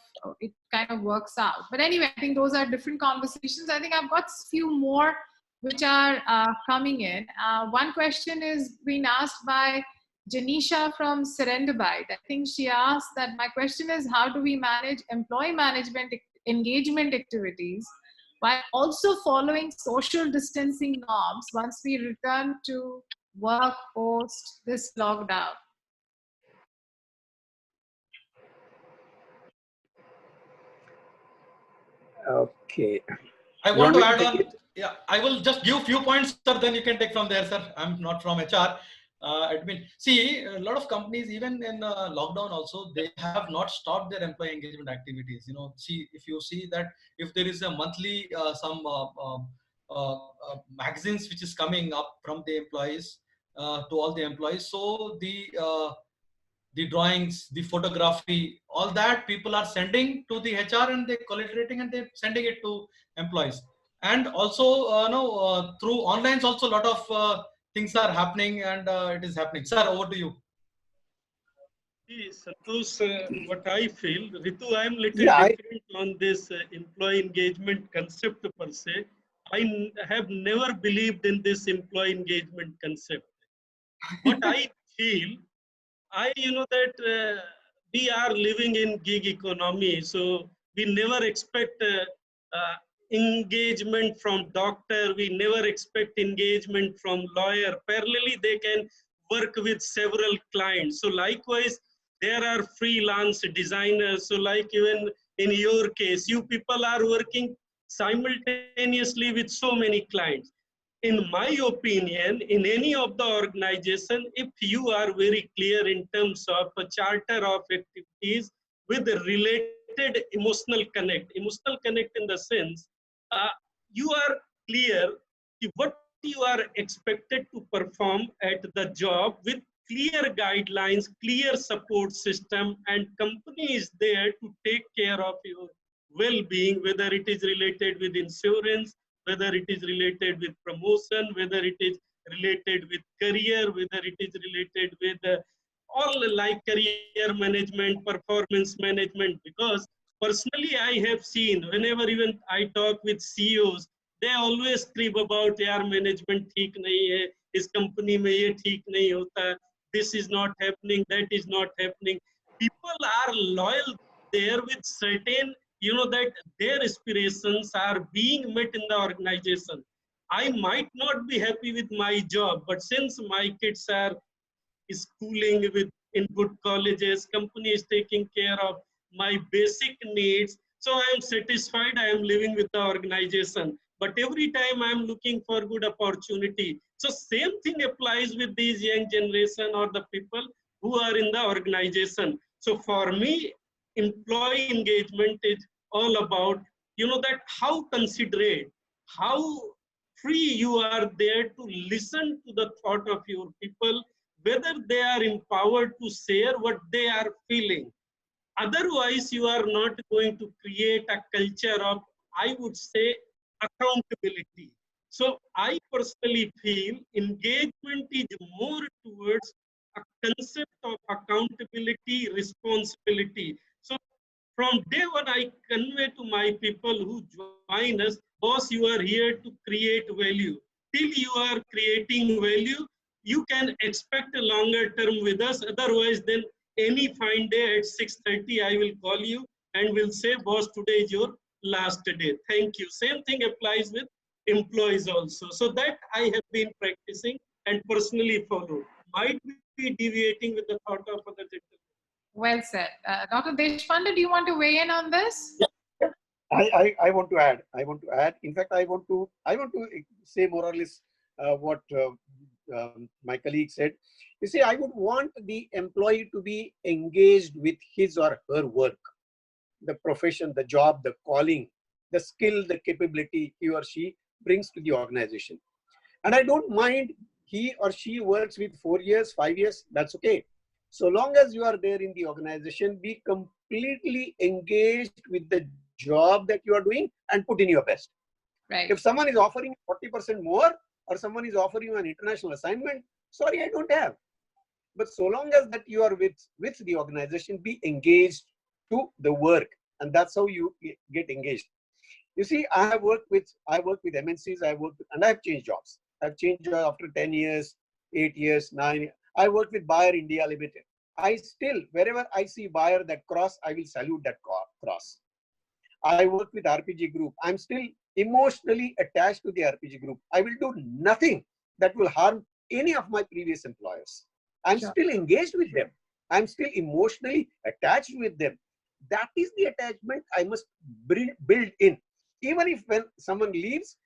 works out. But anyway, I think those are different conversations. I think I've got a few more which are coming in. One question is being asked by Janisha from Serendipity. I think she asked that my question is, how do we manage employee management engagement activities while also following social distancing norms once we return to work post this lockdown? Okay. I You want want to me to add take on. it? Yeah, I will just give few points, sir. Then you can take from there, sir. I'm not from HR. Admin. See, a lot of companies, even in lockdown, also they have not stopped their employee engagement activities. See, if you see that if there is a monthly magazines which is coming up from the employees to all the employees, so the drawings, the photography, all that people are sending to the HR and they're collaborating and they're sending it to employees. And also, through online, also a lot of things are happening and it is happening. Sir, over to you. See, Santosh, what I feel, Ritu, I'm little Yeah, different on this employee engagement concept per se. Have never believed in this employee engagement concept. What I feel, that we are living in gig economy, so we never expect engagement from doctor. We never expect engagement from lawyer. Parallelly, they can work with several clients. So likewise, there are freelance designers. So like even in your case, you people are working simultaneously with so many clients. In my opinion, in any of the organization, if you are very clear in terms of a charter of activities with a related emotional connect in the sense, you are clear what you are expected to perform at the job with clear guidelines, clear support system, and company is there to take care of your well-being, whether it is related with insurance, whether it is related with promotion, whether it is related with career, whether it is related with all like career management, performance management. Because personally, I have seen whenever even I talk with CEOs, they always crib about यार management ठीक नहीं है, इस company में ये ठीक नहीं होता, this is not happening, that is not happening. People are loyal there with certain, that their aspirations are being met in the organization. I might not be happy with my job, but since my kids are schooling with in good colleges, company is taking care of my basic needs, so I am satisfied, I am living with the organization. But every time I am looking for good opportunity. So same thing applies with these young generation or the people who are in the organization. So for me, employee engagement is all about, that how considerate, how free you are there to listen to the thought of your people, whether they are empowered to share what they are feeling. Otherwise, you are not going to create a culture of, I would say, accountability. So I personally feel engagement is more towards a concept of accountability, responsibility. So from day one, I convey to my people who join us, boss, you are here to create value. Till you are creating value, you can expect a longer term with us. Otherwise, then any fine day at 6:30, I will call you and will say, boss, today is your last day. Thank you. Same thing applies with employees also. So that I have been practicing and personally followed. Might be deviating with the thought of other gentlemen. Well said. Dr. Deshpande, do you want to weigh in on this? I want to add. I want to add. In fact, I want to say more or less what my colleague said. You see, I would want the employee to be engaged with his or her work, the profession, the job, the calling, the skill, the capability he or she brings to the organization. And I don't mind he or she works with 4 years, 5 years, that's okay. So long as you are there in the organization, be completely engaged with the job that you are doing and put in your best. Right. If someone is offering 40% more, or someone is offering you an international assignment, sorry, I don't have. But so long as that you are with the organization, be engaged to the work, and that's how you get engaged. You see, I work with MNCs, and I've changed jobs. I've changed jobs after 10 years, 8 years, 9 years. I work with Bayer India Limited. I still, wherever I see Bayer that cross, I will salute that cross. I work with RPG Group. I'm still emotionally attached to the RPG Group. I will do nothing that will harm any of my previous employers. I'm still engaged with them. I'm still emotionally attached with them. That is the attachment I must build in. Even if when someone leaves,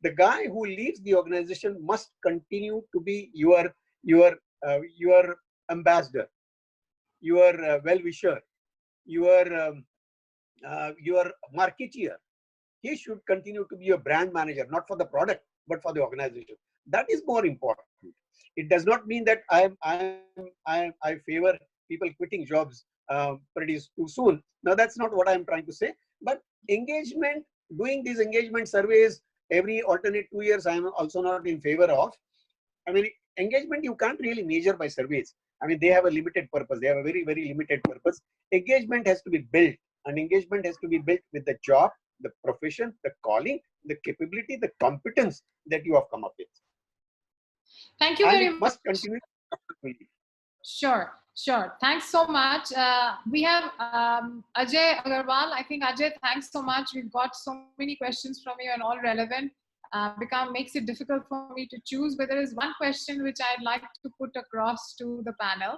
the guy who leaves the organization must continue to be your ambassador, your well-wisher, your marketeer. He should continue to be a brand manager, not for the product, but for the organization. That is more important. It does not mean that I favor people quitting jobs pretty too soon. Now, that's not what I'm trying to say. But engagement, doing these engagement surveys every alternate 2 years, I'm also not in favor of. I mean, engagement you can't really measure by surveys. I mean, they have a limited purpose. They have a very, very limited purpose. Engagement has to be built, and engagement has to be built with the job, the profession, the calling, the capability, the competence that you have come up with. Thank you and very it much. must continue. Sure, sure. Thanks so much. We have Ajay Agarwal. I think Ajay, thanks so much. We've got so many questions from you and all relevant. Makes it difficult for me to choose, but there is one question which I'd like to put across to the panel,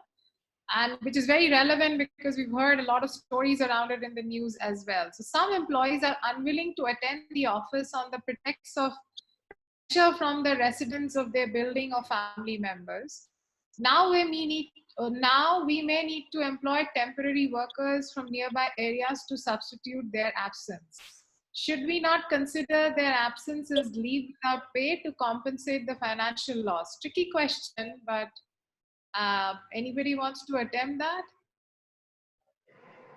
and which is very relevant because we've heard a lot of stories around it in the news as well. So some employees are unwilling to attend the office on the pretext of pressure from the residents of their building or family members. Now we may need to employ temporary workers from nearby areas to substitute their absence. Should we not consider their absence as leave without pay to compensate the financial loss? Tricky question, but anybody wants to attempt that?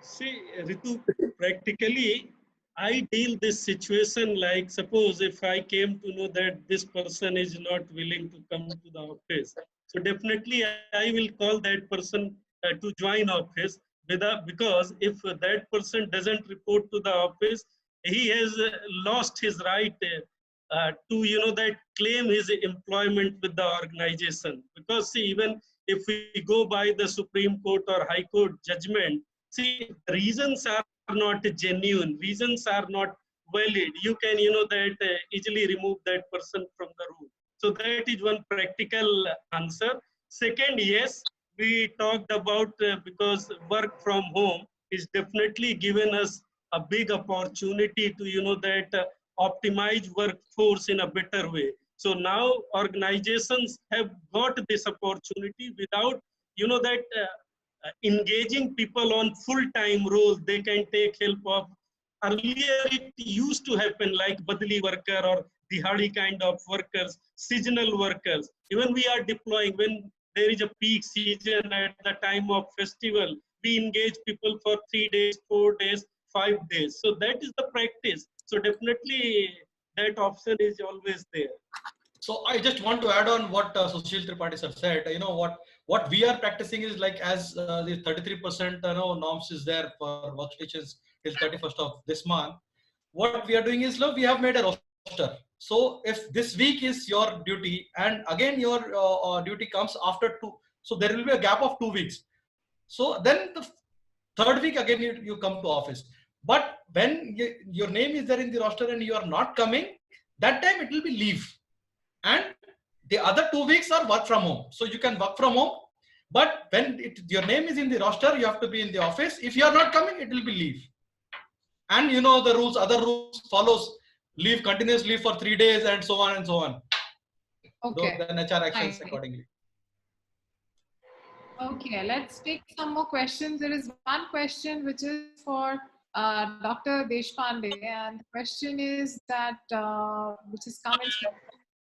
See, Ritu, practically, I deal this situation like, suppose if I came to know that this person is not willing to come to the office, so definitely I will call that person to join office, because if that person doesn't report to the office, he has lost his right to, that claim his employment with the organization. Because see, even if we go by the Supreme Court or High Court judgment, see, reasons are not genuine, reasons are not valid, you can, that easily remove that person from the room. So that is one practical answer. Second, yes, we talked about because work from home is definitely given us a big opportunity to, that optimize workforce in a better way. So now organizations have got this opportunity without, that engaging people on full-time roles. They can take help of, earlier it used to happen like badli worker or dihadi kind of workers, seasonal workers. Even we are deploying when there is a peak season at the time of festival, we engage people for 3 days, 4 days, 5 days. So that is the practice. So definitely that option is always there. So I just want to add on what Sushil Tripathi sir said. What we are practicing is like, as the 33% norms is there for workstations till 31st of this month. What we are doing is, look, we have made a roster. So if this week is your duty, and again your duty comes after 2, so there will be a gap of 2 weeks. So then the third week again you come to office. But when your name is there in the roster and you are not coming, that time it will be leave. And the other 2 weeks are work from home. So you can work from home. But when your name is in the roster, you have to be in the office. If you are not coming, it will be leave. And the rules, other rules follows, leave, continuous leave for 3 days and so on and so on. Okay. Then HR actions accordingly. Okay, let's take some more questions. There is one question which is for Dr. Deshpande, and the question is that, which is coming to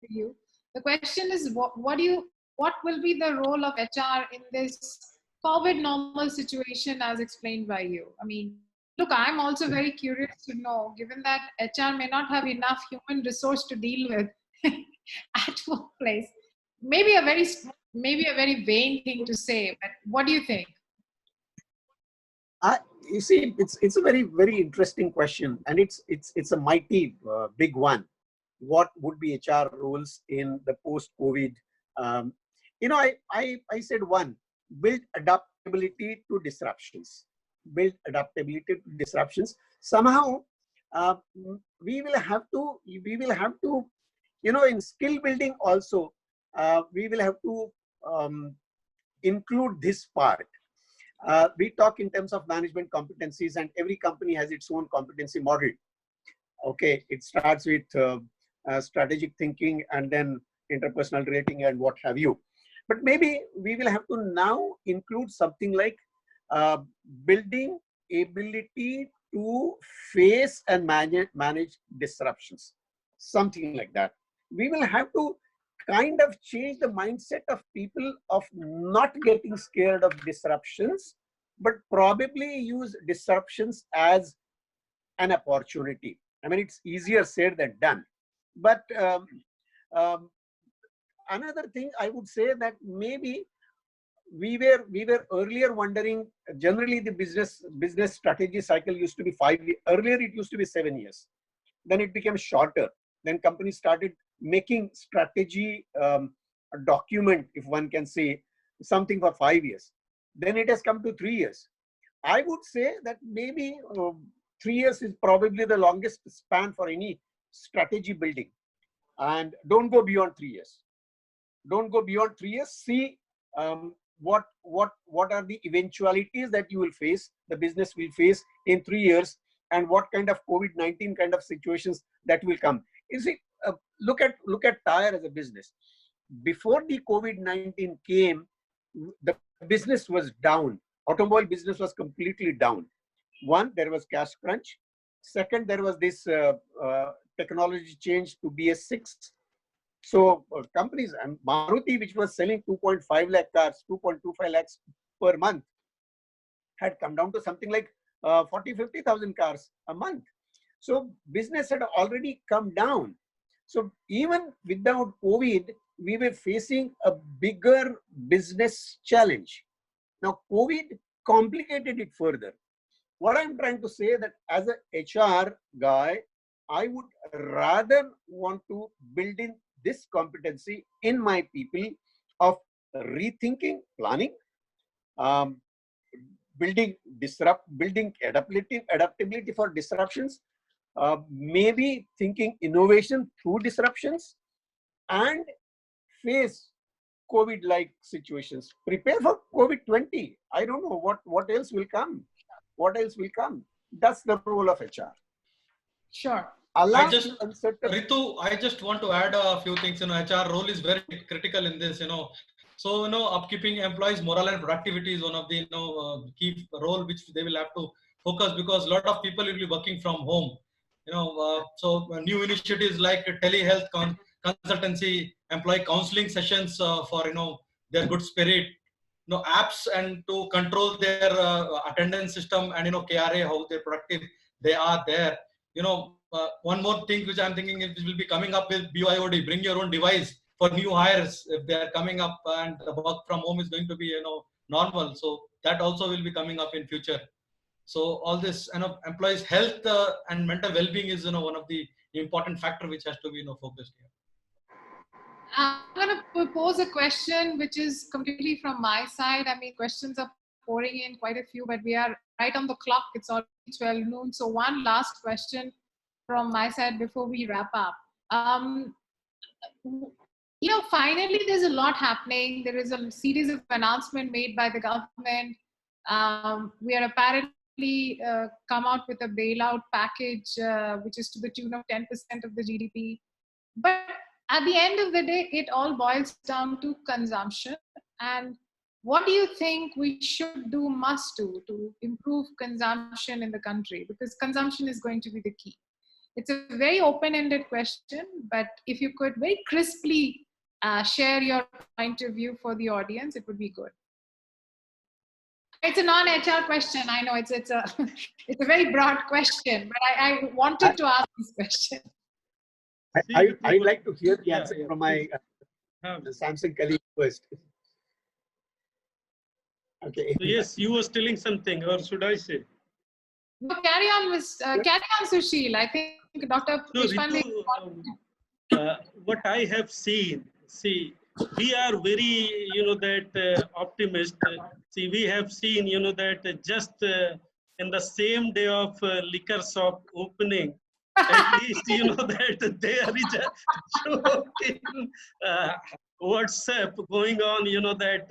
you. The question is, what will be the role of HR in this COVID normal situation as explained by you? I mean, look, I'm also very curious to know, given that HR may not have enough human resource to deal with at workplace, maybe a very vain thing to say, but what do you think? You see, it's a very interesting question, and it's a mighty big one. What would be HR roles in the post-COVID? Um, I said one, build adaptability to disruptions. Build adaptability to disruptions. Somehow, uh, we will have to, in skill building also, we will have to include this part. We talk in terms of management competencies, and every company has its own competency model. Okay, it starts with strategic thinking and then interpersonal rating and what have you. But maybe we will have to now include something like building ability to face and manage disruptions, something like that. We will have to kind of change the mindset of people of not getting scared of disruptions, but probably use disruptions as an opportunity. I mean, it's easier said than done. But um, another thing I would say that maybe we were earlier wondering. Generally, the business strategy cycle used to be 5 years. Earlier, it used to be 7 years. Then it became shorter. Then companies started making strategy a document, if one can say, something for 5 years. Then it has come to 3 years. I would say that maybe 3 years is probably the longest span for any strategy building. And don't go beyond 3 years. Don't go beyond 3 years. See what are the eventualities that you will face, the business will face in 3 years, and what kind of COVID-19 kind of situations that will come. You see, look at Tyre as a business. Before the COVID-19 came, the business was down. Automobile business was completely down. One, there was cash crunch. Second, there was this technology change to BS6. So companies, and Maruti, which was selling 2.5 lakh cars, 2.25 lakhs per month, had come down to something like 40,000-50,000 cars a month. So business had already come down. So even without COVID, we were facing a bigger business challenge. Now, COVID complicated it further. What I'm trying to say that as a HR guy, I would rather want to build in this competency in my people of rethinking, planning, building adaptability for disruptions, maybe thinking innovation through disruptions, and face COVID-like situations. Prepare for COVID-20. I don't know what else will come. What else will come? That's the role of HR. Sure. Ritu, I just want to add a few things. HR role is very critical in this. So upkeeping employees' morale and productivity is one of the key role which they will have to focus, because a lot of people will be working from home. So new initiatives like telehealth consultancy, employee counseling sessions for their good spirit, apps and to control their attendance system, and KRA, how they're productive they are there. One more thing which I'm thinking is will be coming up with BYOD, bring your own device, for new hires if they are coming up, and the work from home is going to be normal. So that also will be coming up in future. So all this employees' health and mental well-being is one of the important factor which has to be focused here. I'm going to pose a question which is completely from my side. I mean, questions are pouring in quite a few, but we are right on the clock. It's already 12 noon. So one last question from my side before we wrap up. Finally, there's a lot happening. There is a series of announcements made by the government. We are apparently come out with a bailout package, which is to the tune of 10% of the GDP. But at the end of the day, it all boils down to consumption. And what do you think we should do, must do, to improve consumption in the country? Because consumption is going to be the key. It's a very open-ended question, but if you could very crisply share your point of view for the audience, it would be good. It's a non-HR question. I know it's a it's a very broad question, but I wanted to ask this question. I'd like to hear the Yeah, answer yeah, from my Samsung colleague first. Okay. So yes, you was telling something, or should I say? No, carry on, Sushil. I think Dr. So Deshpande. Ritu, what I have seen, see, we are very, that optimist. See, we have seen, that just in the same day of liquor shop opening, at least, that there is a joke in WhatsApp going on, that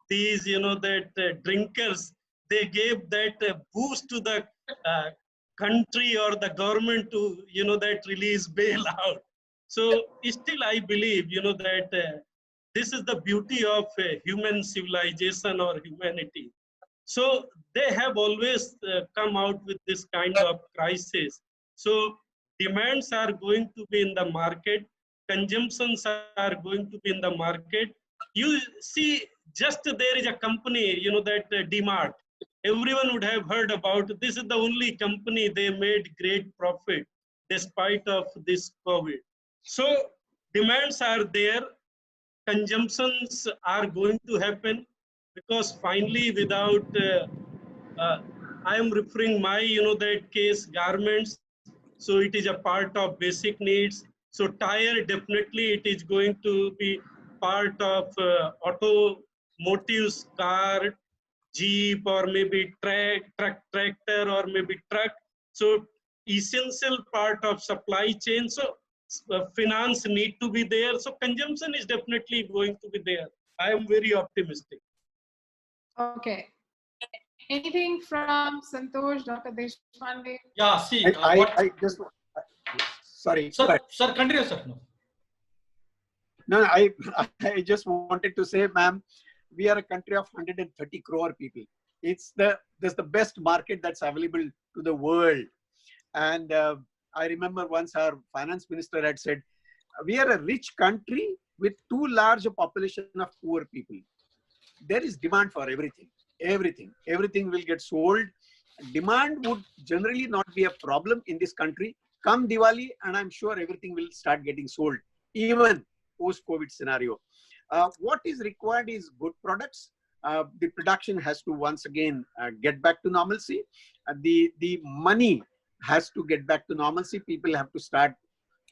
these, that drinkers, they gave that boost to the uh, country or the government to, that release bailout. So still I believe, that this is the beauty of human civilization or humanity. So they have always come out with this kind of crisis. So demands are going to be in the market, consumptions are going to be in the market. You see, just there is a company, that DMart. Everyone would have heard about. This is the only company they made great profit despite of this COVID. So demands are there, consumptions are going to happen, because finally without I am referring my that case garments, so it is a part of basic needs. So tire, definitely it is going to be part of automotives, car, jeep, or maybe tractor, or maybe truck. So essential part of supply chain. So finance need to be there. So consumption is definitely going to be there. I am very optimistic. Okay. Anything from Santosh, Dr. Deshpande? Yeah, see, I just sorry. Sir, continue, sir. No. No, I just wanted to say, ma'am, we are a country of 130 crore people. That's the best market that's available to the world. And I remember once our finance minister had said, we are a rich country with too large a population of poor people. There is demand for everything. Everything will get sold. Demand would generally not be a problem in this country. Come Diwali, and I'm sure everything will start getting sold, even post-COVID scenario. What is required is good products. The production has to once again get back to normalcy. The money has to get back to normalcy. People have to start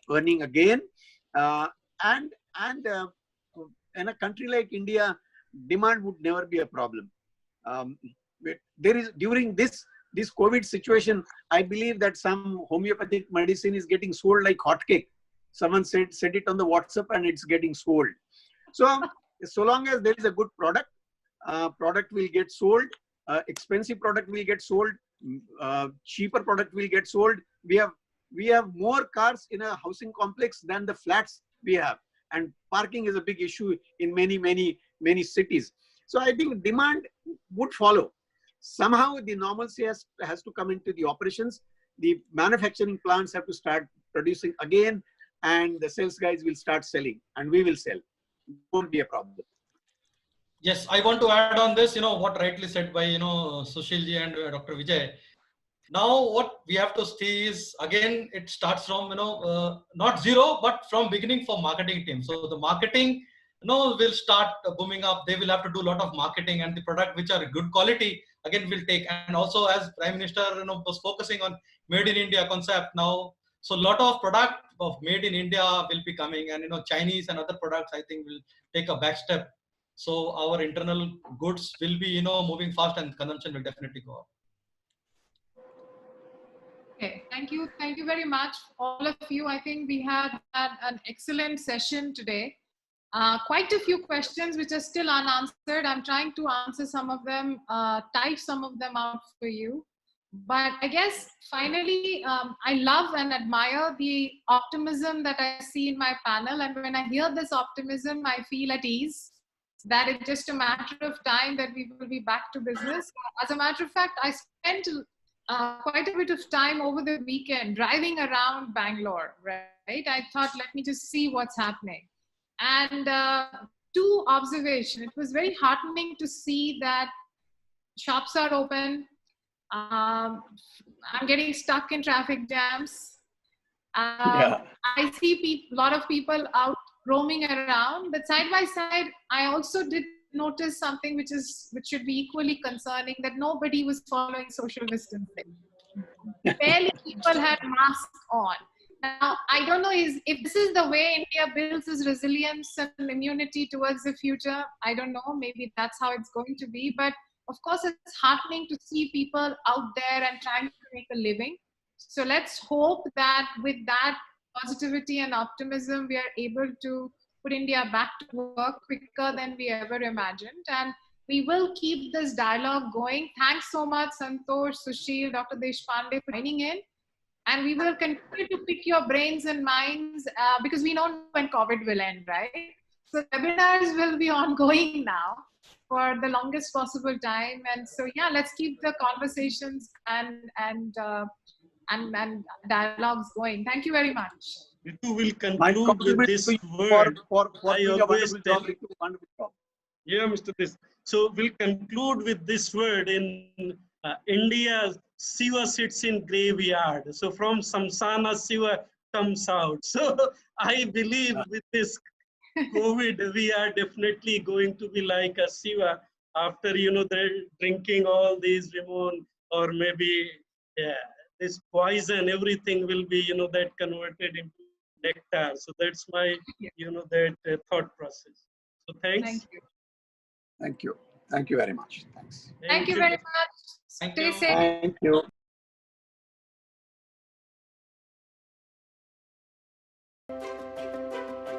earning again. And in a country like India, demand would never be a problem. There is, during this COVID situation, I believe that some homeopathic medicine is getting sold like hotcake. Someone said it on the WhatsApp and it's getting sold. So long as there is a good product, product will get sold. Expensive product will get sold. Cheaper product will get sold. We have more cars in a housing complex than the flats we have, and parking is a big issue in many cities. So I think demand would follow. Somehow the normalcy has to come into the operations. The manufacturing plants have to start producing again, and the sales guys will start selling, and we will sell. It won't be a problem. Yes, I want to add on this, what rightly said by, Sushilji and Dr. Vijay. Now what we have to see is, again, it starts from, not zero, but from beginning for marketing team. So the marketing, will start booming up. They will have to do a lot of marketing, and the product which are good quality, again, will take. And also, as Prime Minister, was focusing on made in India concept now. So a lot of product of made in India will be coming, and, Chinese and other products, I think, will take a back step. So our internal goods will be, moving fast, and consumption will definitely go up. Okay, thank you very much, all of you. I think we had an excellent session today. Quite a few questions which are still unanswered. I'm trying to answer some of them, type some of them out for you. But I guess finally, I love and admire the optimism that I see in my panel. And when I hear this optimism, I feel at ease that it's just a matter of time that we will be back to business. As a matter of fact, I spent quite a bit of time over the weekend driving around Bangalore, right? I thought, let me just see what's happening. And two observations. It was very heartening to see that shops are open. I'm getting stuck in traffic jams. Yeah. I see a lot of people out roaming around, but side by side, I also did notice something which should be equally concerning, that nobody was following social distancing. Barely people had masks on. Now, I don't know if this is the way India builds its resilience and immunity towards the future. I don't know. Maybe that's how it's going to be. But of course, it's heartening to see people out there and trying to make a living. So let's hope that with that positivity and optimism, we are able to put India back to work quicker than we ever imagined. And we will keep this dialogue going. Thanks so much, Santosh, Sushil, Dr. Deshpande, for joining in. And we will continue to pick your brains and minds because we know when COVID will end, right? So webinars will be ongoing now for the longest possible time. And so, yeah, let's keep the conversations and dialogues going. Thank you very much. Ritu will conclude with this word. For I doing a always wonderful tell job, Ritu, wonderful job. Yeah, Mr. This. So we'll conclude with this word in India, Shiva sits in graveyard. So from Samsana, Shiva comes out. So I believe with this COVID, we are definitely going to be like a Shiva after, they're drinking all these lemon or maybe this poison, everything will be, that converted into nectar. So that's my, that thought process. So thanks. Thank you. Thank you. Thank you very much. Thanks. Thank you very much. Stay safe. Thank you.